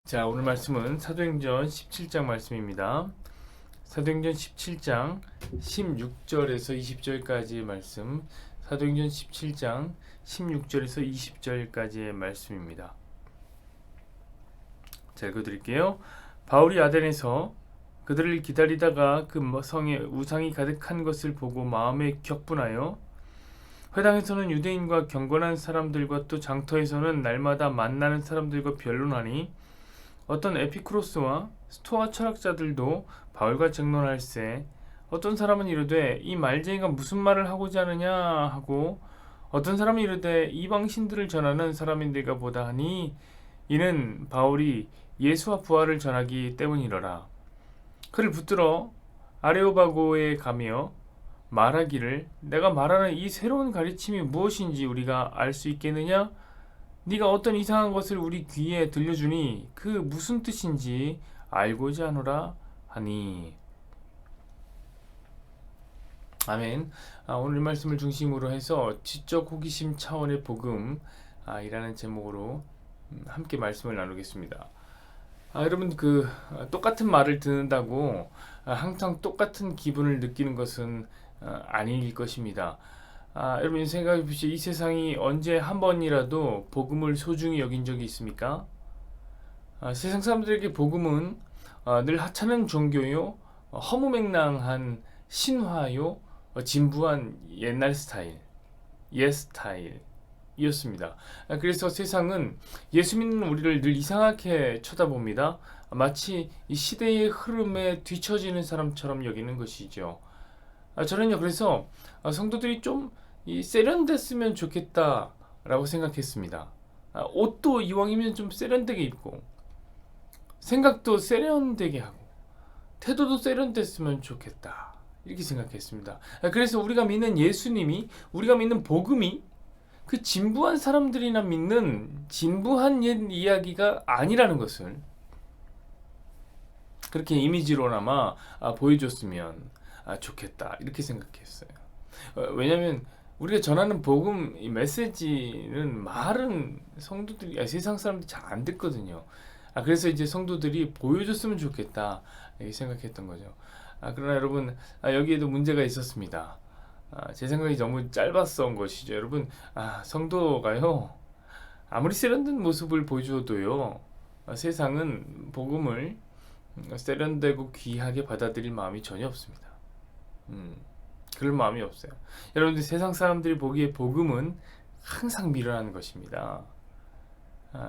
자, 오늘 말씀은 사도행전 17장 말씀입니다. 사도행전 17장 16절에서 20절까지의 말씀, 사도행전 17장 16절에서 20절까지의 말씀입니다. 자, 읽어드릴게요. 바울이 아덴에서 그들을 기다리다가 그 성에 우상이 가득한 것을 보고 마음에 격분하여 회당에서는 유대인과 경건한 사람들과 또 장터에서는 날마다 만나는 사람들과 변론하니 어떤 에피쿠로스와 스토아 철학자들도 바울과争논할세 어떤 사람은 이르되 이 말쟁이가 무슨 말을 하고자 하느냐 하고 어떤 사람은 이르되 이방신들을 전하는 사람인데가 보다 하니 이는 바울이 예수와 부활을 전하기 때문이러라. 그를 붙들어 아레오바고에 가며 말하기를 내가 말하는 이 새로운 가르침이 무엇인지 우리가 알 수 있겠느냐? 네가 어떤 이상한 것을 우리 귀에 들려주니 그 무슨 뜻인지 알고자 하노라 하니. 아멘. 오늘 말씀을 중심으로 해서 지적 호기심 차원의 복음 이라는 제목으로 함께 말씀을 나누겠습니다. 여러분 똑같은 말을 듣는다고 항상 똑같은 기분을 느끼는 것은 아닐 것입니다. 여러분 생각해 보시죠. 이 세상이 언제 한 번이라도 복음을 소중히 여긴 적이 있습니까? 세상 사람들에게 복음은 늘 하찮은 종교요, 허무맹랑한 신화요, 진부한 옛날 스타일, 옛 스타일이었습니다. 그래서 세상은 예수 믿는 우리를 늘 이상하게 쳐다봅니다. 마치 이 시대의 흐름에 뒤처지는 사람처럼 여기는 것이죠. 저는요, 그래서 성도들이 좀 세련됐으면 좋겠다라고 생각했습니다. 옷도 이왕이면 좀 세련되게 입고, 생각도 세련되게 하고, 태도도 세련됐으면 좋겠다. 이렇게 생각했습니다. 그래서 우리가 믿는 예수님이, 우리가 믿는 복음이 그 진부한 사람들이나 믿는 진부한 옛 이야기가 아니라는 것을 그렇게 이미지로나마 보여줬으면 좋겠다 이렇게 생각했어요. 왜냐하면 우리가 전하는 복음 이 메시지는 말은 성도들이 세상 사람들이 잘 안 듣거든요. 그래서 이제 성도들이 보여줬으면 좋겠다 이렇게 생각했던 거죠. 그러나 여러분 여기에도 문제가 있었습니다. 제 생각이 너무 짧았던 것이죠. 여러분 성도가요 아무리 세련된 모습을 보여줘도요 세상은 복음을 세련되고 귀하게 받아들일 마음이 전혀 없습니다. 그럴 마음이 없어요. 여러분들 세상 사람들이 보기에 복음은 항상 미련한 것입니다.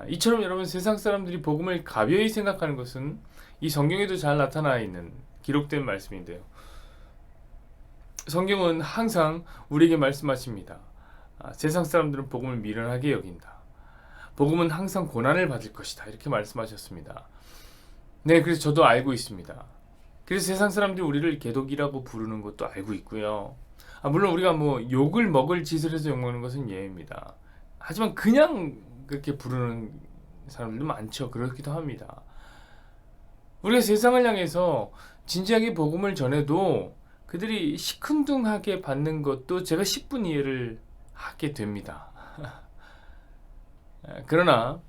이처럼 여러분 세상 사람들이 복음을 가벼이 생각하는 것은 이 성경에도 잘 나타나 있는 기록된 말씀인데요. 성경은 항상 우리에게 말씀하십니다. 세상 사람들은 복음을 미련하게 여긴다. 복음은 항상 고난을 받을 것이다. 이렇게 말씀하셨습니다. 네, 그래서 저도 알고 있습니다. 그래서 세상 사람들이 우리를 개독이라고 부르는 것도 알고 있고요. 물론 우리가 욕을 먹을 짓을 해서 욕먹는 것은 예입니다. 하지만 그냥 그렇게 부르는 사람들도 많죠. 그렇기도 합니다. 우리가 세상을 향해서 진지하게 복음을 전해도 그들이 시큰둥하게 받는 것도 제가 10분 이해를 하게 됩니다. 그러나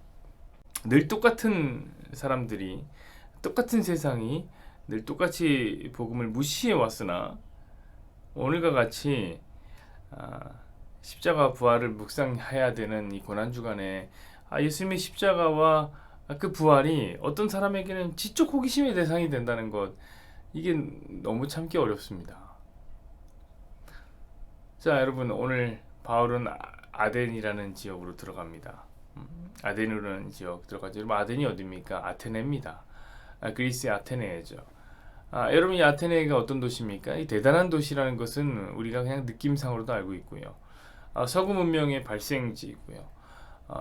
늘 똑같은 사람들이 똑같은 세상이 늘 똑같이 복음을 무시해 왔으나 오늘과 같이 십자가 부활을 묵상해야 되는 이 고난주간에 예수님의 십자가와 그 부활이 어떤 사람에게는 지적 호기심의 대상이 된다는 것, 이게 너무 참기 어렵습니다. 자, 여러분 오늘 바울은 아덴이라는 지역으로 들어갑니다. 아덴이라는 지역 들어가죠. 여러분 아덴이 어디입니까? 아테네입니다. 그리스의 아테네죠. 여러분 이 아테네가 어떤 도시입니까? 이 대단한 도시라는 것은 우리가 그냥 느낌상으로도 알고 있고요. 서구 문명의 발생지이고요.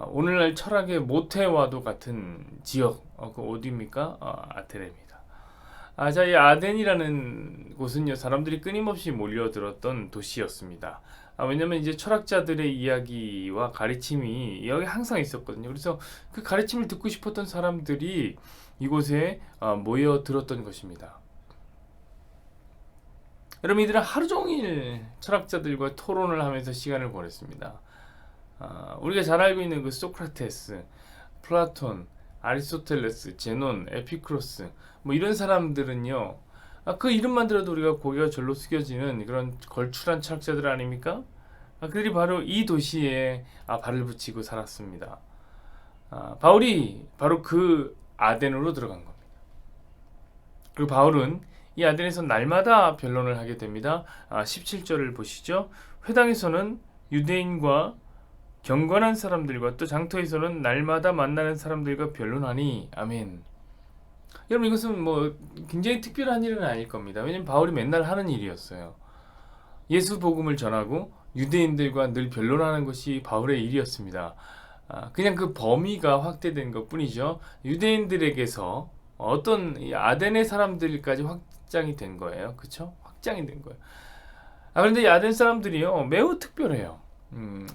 오늘날 철학의 모태와도 같은 지역, 그 어디입니까? 아테네입니다. 자, 이 아덴이라는 곳은요, 사람들이 끊임없이 몰려들었던 도시였습니다. 왜냐면 이제 철학자들의 이야기와 가르침이 여기 항상 있었거든요. 그래서 그 가르침을 듣고 싶었던 사람들이 이곳에 모여들었던 것입니다. 여러분 이들은 하루 종일 철학자들과 토론을 하면서 시간을 보냈습니다. 우리가 잘 알고 있는 그 소크라테스, 플라톤, 아리스토텔레스, 제논, 에피크로스 뭐 이런 사람들은요. 그 이름만 들어도 우리가 고개가 절로 숙여지는 그런 걸출한 철학자들 아닙니까? 그들이 바로 이 도시에 발을 붙이고 살았습니다. 바울이 바로 그 아덴으로 들어간 겁니다. 그리고 바울은 이 아덴에서 날마다 변론을 하게 됩니다. 17절을 보시죠. 회당에서는 유대인과 경건한 사람들과 또 장터에서는 날마다 만나는 사람들과 변론하니 아멘. 여러분 이것은 뭐 굉장히 특별한 일은 아닐 겁니다. 왜냐하면 바울이 맨날 하는 일이었어요. 예수 복음을 전하고 유대인들과 늘 변론하는 것이 바울의 일이었습니다. 그냥 그 범위가 확대된 것 뿐이죠. 유대인들에게서 어떤 아덴의 사람들까지 확장이 된 거예요. 그렇죠? 확장이 된 거예요. 그런데 이 아덴 사람들이요 매우 특별해요.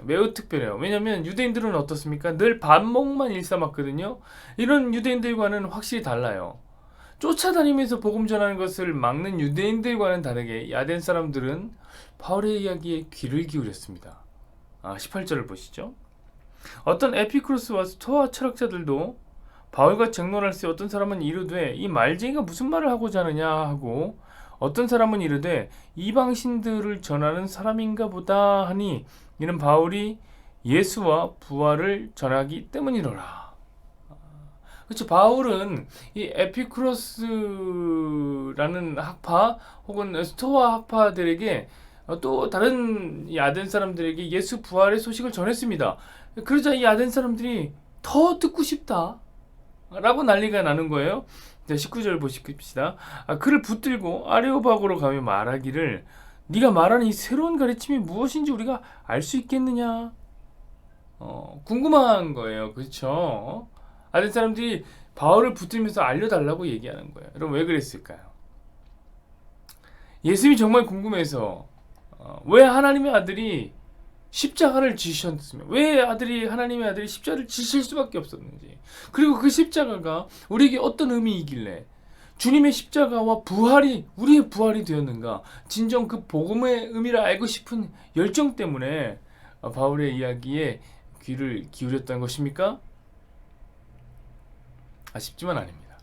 매우 특별해요. 왜냐하면 유대인들은 어떻습니까? 늘 반목만 일삼았거든요. 이런 유대인들과는 확실히 달라요. 쫓아다니면서 복음 전하는 것을 막는 유대인들과는 다르게 이 아덴 사람들은 바울의 이야기에 귀를 기울였습니다. 18절을 보시죠. 어떤 에피쿠로스와 스토아 철학자들도 바울과 쟁론할 때 어떤 사람은 이르되 이 말쟁이가 무슨 말을 하고자 하느냐 하고 어떤 사람은 이르되 이방신들을 전하는 사람인가 보다 하니 이는 바울이 예수와 부활을 전하기 때문이로라. 그렇죠. 바울은 이 에피쿠로스라는 학파 혹은 스토아 학파들에게 또 다른 이 아덴 사람들에게 예수 부활의 소식을 전했습니다. 그러자 이 아덴 사람들이 더 듣고 싶다 라고 난리가 나는 거예요. 자, 19절 보십시다. 그를 붙들고 아레오바고로 가며 말하기를 네가 말하는 이 새로운 가르침이 무엇인지 우리가 알 수 있겠느냐. 궁금한 거예요. 그렇죠? 아덴 사람들이 바울을 붙들면서 알려달라고 얘기하는 거예요. 여러분 왜 그랬을까요? 예수님이 정말 궁금해서 왜 하나님의 아들이 십자가를 지셨으며 왜 하나님의 아들이 십자가를 지실 수밖에 없었는지, 그리고 그 십자가가 우리에게 어떤 의미이길래 주님의 십자가와 부활이 우리의 부활이 되었는가, 진정 그 복음의 의미를 알고 싶은 열정 때문에 바울의 이야기에 귀를 기울였던 것입니까? 아쉽지만 아닙니다.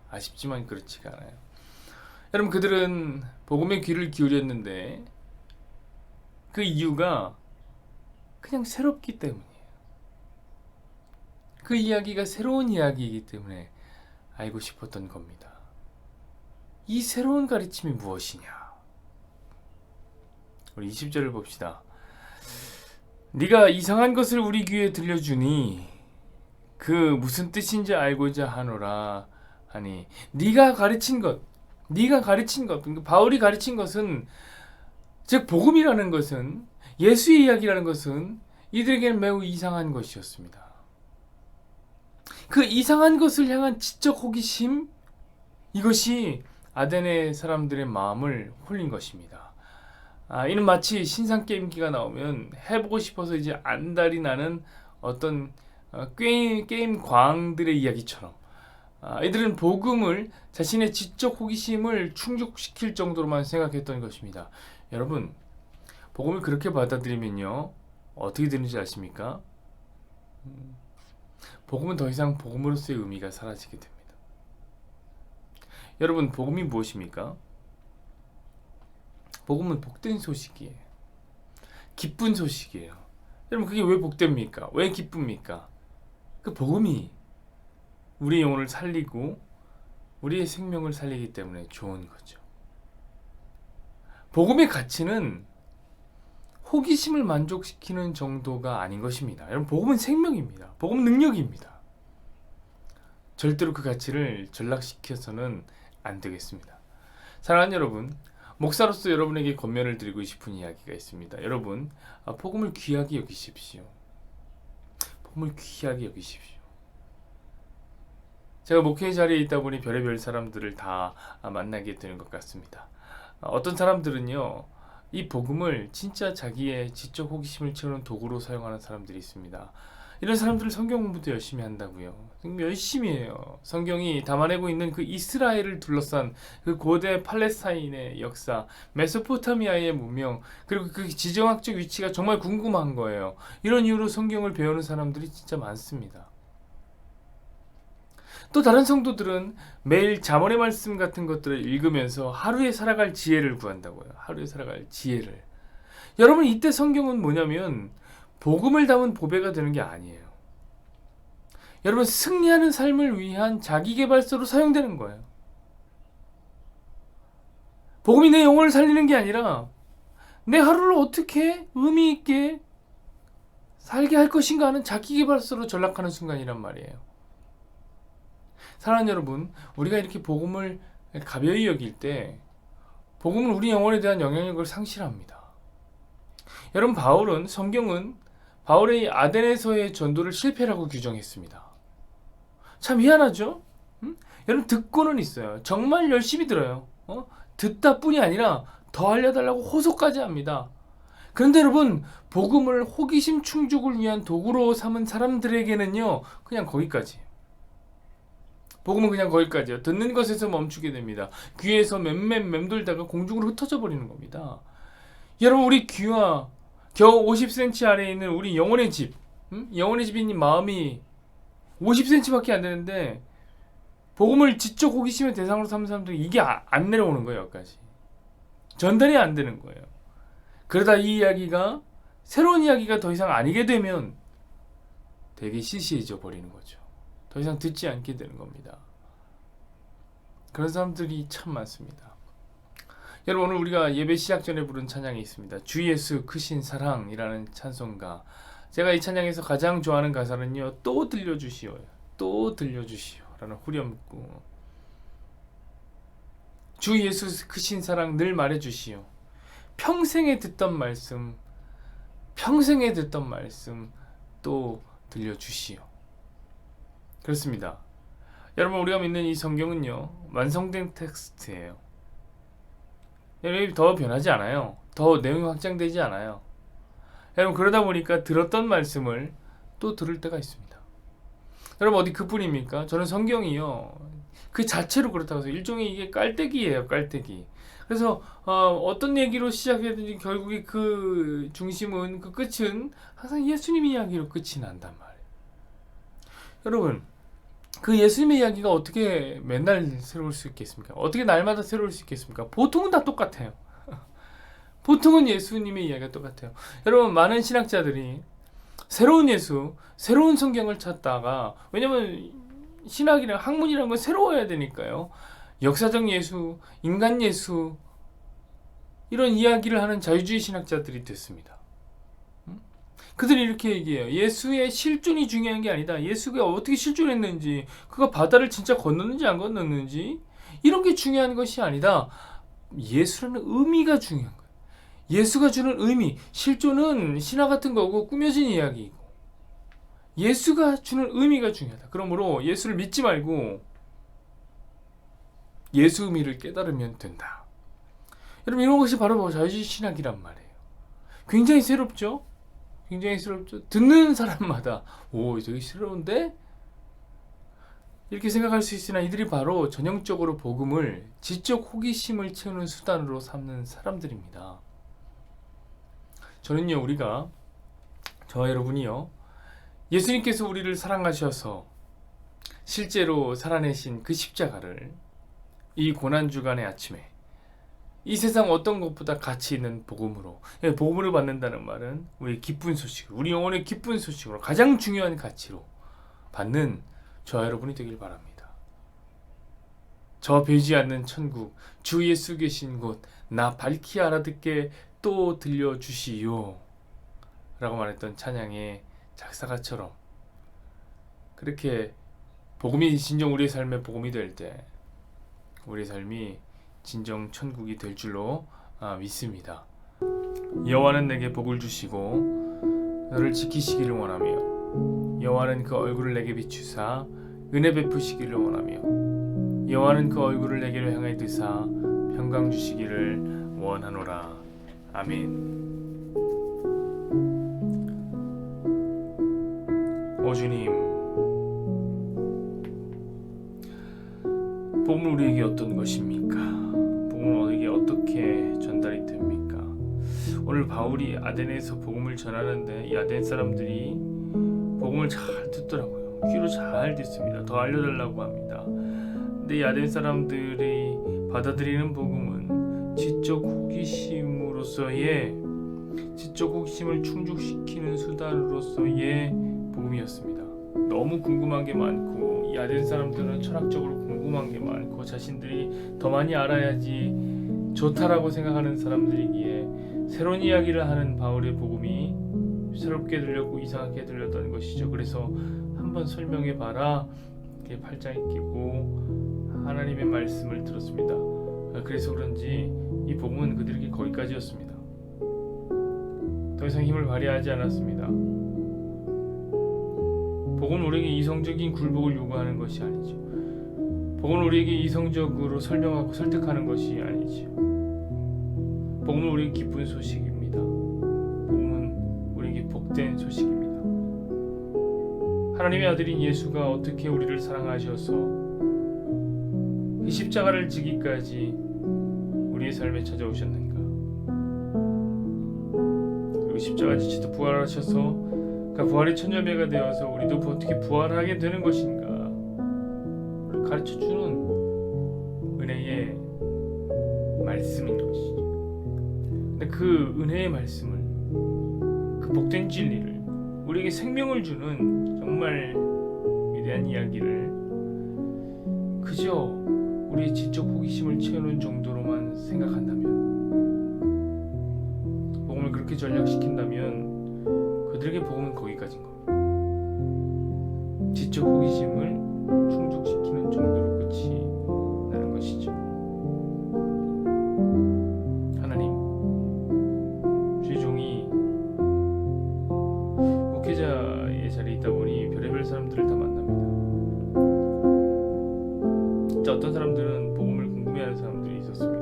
아쉽지만 그렇지가 않아요. 여러분 그들은 복음의 귀를 기울였는데 그 이유가 그냥 새롭기 때문이에요. 그 이야기가 새로운 이야기이기 때문에 알고 싶었던 겁니다. 이 새로운 가르침이 무엇이냐? 우리 20절을 봅시다. 네가 이상한 것을 우리 귀에 들려주니 그 무슨 뜻인지 알고자 하노라 하니, 네가 가르친 것, 바울이 가르친 것은, 즉 복음이라는 것은, 예수의 이야기라는 것은 이들에게는 매우 이상한 것이었습니다. 그 이상한 것을 향한 지적 호기심, 이것이 아덴의 사람들의 마음을 홀린 것입니다. 이는 마치 신상 게임기가 나오면 해보고 싶어서 이제 안달이 나는 어떤 게임 광들의 이야기처럼 이들은 복음을 자신의 지적 호기심을 충족시킬 정도로만 생각했던 것입니다. 여러분, 복음을 그렇게 받아들이면요 어떻게 되는지 아십니까? 복음은 더 이상 복음으로서의 의미가 사라지게 됩니다. 여러분, 복음이 무엇입니까? 복음은 복된 소식이에요. 기쁜 소식이에요. 여러분, 그게 왜 복됩니까? 왜 기쁩니까? 그 복음이 우리의 영혼을 살리고 우리의 생명을 살리기 때문에 좋은 거죠. 복음의 가치는 호기심을 만족시키는 정도가 아닌 것입니다. 여러분, 복음은 생명입니다. 복음은 능력입니다. 절대로 그 가치를 전락시켜서는 안 되겠습니다. 사랑하는 여러분, 목사로서 여러분에게 권면을 드리고 싶은 이야기가 있습니다. 여러분, 복음을 귀하게 여기십시오. 복음을 귀하게 여기십시오. 제가 목회 자리에 있다 보니 별의별 사람들을 다 만나게 되는 것 같습니다. 어떤 사람들은요, 이 복음을 진짜 자기의 지적 호기심을 채우는 도구로 사용하는 사람들이 있습니다. 이런 사람들은 성경 공부도 열심히 한다고요. 열심히 해요. 성경이 담아내고 있는 그 이스라엘을 둘러싼 그 고대 팔레스타인의 역사, 메소포타미아의 문명, 그리고 그 지정학적 위치가 정말 궁금한 거예요. 이런 이유로 성경을 배우는 사람들이 진짜 많습니다. 또 다른 성도들은 매일 잠언의 말씀 같은 것들을 읽으면서 하루에 살아갈 지혜를 구한다고요. 하루에 살아갈 지혜를. 여러분, 이때 성경은 뭐냐면 복음을 담은 보배가 되는 게 아니에요. 여러분, 승리하는 삶을 위한 자기계발서로 사용되는 거예요. 복음이 내 영혼을 살리는 게 아니라 내 하루를 어떻게 의미 있게 살게 할 것인가 하는 자기계발서로 전락하는 순간이란 말이에요. 사랑하는 여러분, 우리가 이렇게 복음을 가벼이 여길 때 복음은 우리 영혼에 대한 영향력을 상실합니다. 여러분, 성경은 바울의 아덴에서의 전도를 실패라고 규정했습니다. 참 희한하죠? 여러분, 듣고는 있어요. 정말 열심히 들어요. 듣다 뿐이 아니라 더 알려달라고 호소까지 합니다. 그런데 여러분, 복음을 호기심 충족을 위한 도구로 삼은 사람들에게는요, 그냥 거기까지. 복음은 그냥 거기까지요. 듣는 것에서 멈추게 됩니다. 귀에서 맴돌다가 공중으로 흩어져 버리는 겁니다. 여러분, 우리 귀와 겨우 50cm 아래에 있는 우리 영혼의 집, 영혼의 집인 마음이 50cm밖에 안 되는데 복음을 지적 호기심의 대상으로 삼는 사람들이 이게 안 내려오는 거예요. 여기까지 전달이 안 되는 거예요. 그러다 이 이야기가 새로운 이야기가 더 이상 아니게 되면 되게 시시해져 버리는 거죠. 더 이상 듣지 않게 되는 겁니다. 그런 사람들이 참 많습니다. 여러분, 오늘 우리가 예배 시작 전에 부른 찬양이 있습니다. 주 예수 크신 사랑이라는 찬송가. 제가 이 찬양에서 가장 좋아하는 가사는요, 또 들려주시오, 또 들려주시오 라는 후렴구. 주 예수 크신 사랑 늘 말해주시오. 평생에 듣던 말씀 또 들려주시오. 그렇습니다. 여러분, 우리가 믿는 이 성경은요, 완성된 텍스트예요. 여러분, 더 변하지 않아요. 더 내용이 확장되지 않아요. 여러분, 그러다 보니까 들었던 말씀을 또 들을 때가 있습니다. 여러분, 어디 그뿐입니까? 저는 성경이요, 그 자체로 그렇다고 해서 일종의 이게 깔때기예요. 깔때기. 그래서 어떤 얘기로 시작해든지 결국에 그 중심은, 그 끝은 항상 예수님 이야기로 끝이 난단 말이에요. 여러분, 그 예수님의 이야기가 어떻게 맨날 새로울 수 있겠습니까? 어떻게 날마다 새로울 수 있겠습니까? 보통은 다 똑같아요. 보통은 예수님의 이야기가 똑같아요. 여러분, 많은 신학자들이 새로운 예수, 새로운 성경을 찾다가, 왜냐면 신학이랑 학문이라는 건 새로워야 되니까요. 역사적 예수, 인간 예수, 이런 이야기를 하는 자유주의 신학자들이 됐습니다. 그들이 이렇게 얘기해요. 예수의 실존이 중요한 게 아니다. 예수가 어떻게 실존했는지, 그가 바다를 진짜 건넜는지 안 건넜는지, 이런 게 중요한 것이 아니다. 예수라는 의미가 중요한 거예요. 예수가 주는 의미, 실존은 신화 같은 거고 꾸며진 이야기이고, 예수가 주는 의미가 중요하다. 그러므로 예수를 믿지 말고 예수 의미를 깨달으면 된다. 여러분, 이런 것이 바로 자유주의 신학이란 말이에요. 굉장히 새롭죠? 굉장히 새롭죠? 듣는 사람마다 오, 되게 새로운데? 이렇게 생각할 수 있으나 이들이 바로 전형적으로 복음을 지적 호기심을 채우는 수단으로 삼는 사람들입니다. 저는요, 저와 여러분이요, 예수님께서 우리를 사랑하셔서 실제로 살아내신 그 십자가를 이 고난주간의 아침에 이 세상 어떤 것보다 가치 있는 복음으로, 복음을 받는다는 말은 우리 기쁜 소식, 우리 영혼의 기쁜 소식으로 가장 중요한 가치로 받는 저와 여러분이 되길 바랍니다. 저 배지 않는 천국, 주 예수 계신 곳, 나 밝히 알아듣게 또 들려주시오 라고 말했던 찬양의 작사가처럼, 그렇게 복음이 진정 우리의 삶의 복음이 될 때 우리의 삶이 진정 천국이 될 줄로 믿습니다. 여호와는 내게 복을 주시고 너를 지키시기를 원하며, 여호와는 그 얼굴을 내게 비추사 은혜 베푸시기를 원하며, 여호와는 그 얼굴을 내게로 향하여 드사 평강 주시기를 원하노라. 아멘. 오 주님, 복음은 우리에게 어떤 것입니까? 복음은 우리에게 어떻게 전달이 됩니까? 오늘 바울이 아덴에서 복음을 전하는데 이 아덴 사람들이 복음을 잘 듣더라고요. 귀로 잘 듣습니다. 더 알려달라고 합니다. 근데 이 아덴 사람들이 받아들이는 복음은 지적 호기심을 충족시키는 수단으로서의 복음이었습니다. 너무 궁금한 게 많고, 이 아덴 사람들은 철학적으로 궁금한 게 많고, 자신들이 더 많이 알아야지 좋다라고 생각하는 사람들이기에 새로운 이야기를 하는 바울의 복음이 새롭게 들렸고 이상하게 들렸던 것이죠. 그래서 한번 설명해 봐라, 이렇게 팔짱에 끼고 하나님의 말씀을 들었습니다. 그래서 그런지 이 복음은 그들에게 거기까지였습니다. 더 이상 힘을 발휘하지 않았습니다. 복음은 우리에게 이성적인 굴복을 요구하는 것이 아니죠. 복음은 우리에게 이성적으로 설명하고 설득하는 것이 아니죠. 복음은 우리에게 기쁜 소식입니다. 복음은 우리에게 복된 소식입니다. 하나님의 아들인 예수가 어떻게 우리를 사랑하셔서 그 십자가를 지기까지 우리의 삶에 찾아오셨는가? 그리고 십자가 지치도 부활하셔서 그 부활의 천여배가 되어서 우리도 어떻게 부활하게 되는 것인가 가르쳐주는 은혜의 말씀인 것이죠. 근데 그 은혜의 말씀을, 그 복된 진리를, 우리에게 생명을 주는 정말 위대한 이야기를 그저 우리의 지적 호기심을 채우는 정도로만 생각한다면, 복음을 그렇게 전락시킨다면 그들에게 복음은 거기까지인 겁니다. 지적 호기심을 충족시키는 정도로 끝이 나는 것이죠. 하나님, 주의 종이 목회자의 자리에 있다 보니 별의별 사람들을 다 만납니다. 진짜 어떤 사람들은 복음을 궁금해하는 사람들이 있었습니다.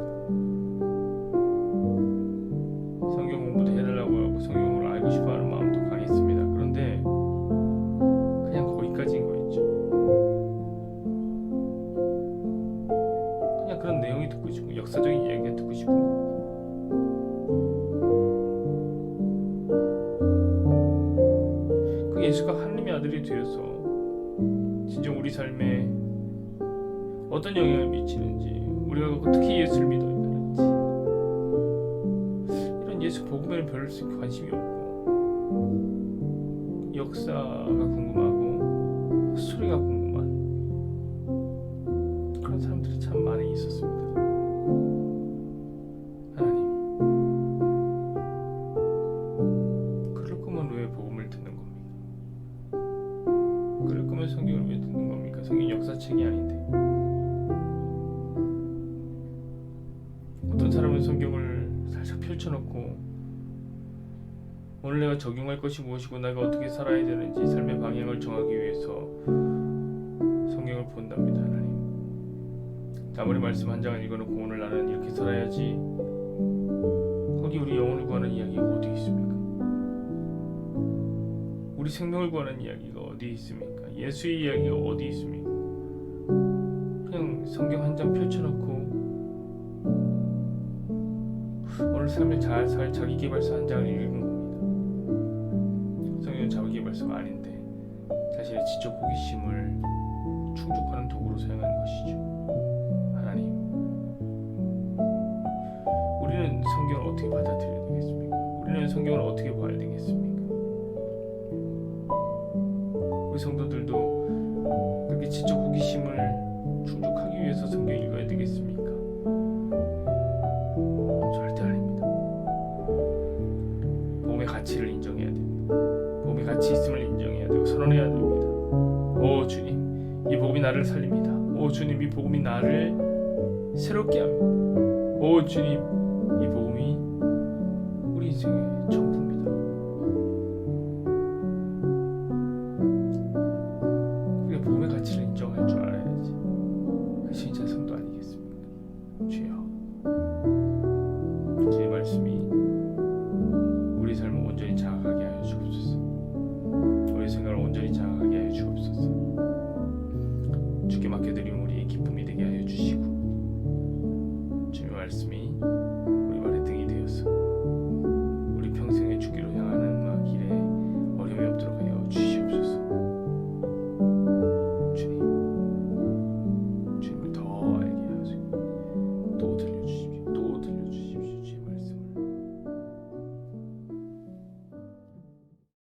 성경 공부도 해달라고 하고 성경을 알고 싶어하는 마음도 강했습니다. 그런데 그냥 거기까지인 거였죠. 그냥 그런 내용이 듣고 싶고 역사적인 이야기가 듣고 싶은 거. 그 예수가 하나님의 아들이 되어서 진정 우리 삶에 어떤 영향을 미치는지, 우리가 어떻게 예수를 믿어야 하는지, 이런 예수 복음에는 별로 관심이 없고 역사가 궁금하고 스토리가 궁금한 그런 사람들이 참 많이 있었습니다. 하나님, 그럴 거면 왜 복음을 듣는 겁니까? 그럴 거면 성경을 왜 듣는 겁니까? 성경 역사책이 아닌데. 어떤 사람은 성경을 살짝 펼쳐놓고 오늘 내가 적용할 것이 무엇이고 내가 어떻게 살아야 되는지 삶의 방향을 정하기 위해서 성경을 본답니다. 하나님, 아무리 말씀 한 장을 읽어놓고 오늘 나는 이렇게 살아야지, 거기 우리 영혼을 구하는 이야기가 어디 있습니까? 우리 생명을 구하는 이야기가 어디 있습니까? 예수의 이야기가 어디 있습니까? 그냥 성경 한 장 펼쳐놓고 오늘 삶을 잘 살 자기계발서 한 장을 읽은 겁니다. 성경은 자기계발서가 아닌데 자신의 지적 호기심을 충족하는 도구로 사용하는 것이죠. 하나님, 우리는 성경을 어떻게 받아들여야 되겠습니까? 우리는 성경을 어떻게 봐야 되겠습니까? 우리 성도들도 그렇게 지적 호기심을 충족하기 위해서 성경 읽어야 되겠습니까? 절대 아닙니다. 복음의 가치를 인정해야 됩니다. 복음의 가치 있음을 인정해야 되고 선언해야 됩니다. 오 주님, 이 복음이 나를 살립니다. 오 주님, 이 복음이 나를 새롭게 합니다. 오 주님, 이 복음이 우리 인생의 전부입니다. 우리가 복음의 가치를 인정할 줄 알아야지 그 진짜 성도 아니겠습니까? 주여, 주의 말씀이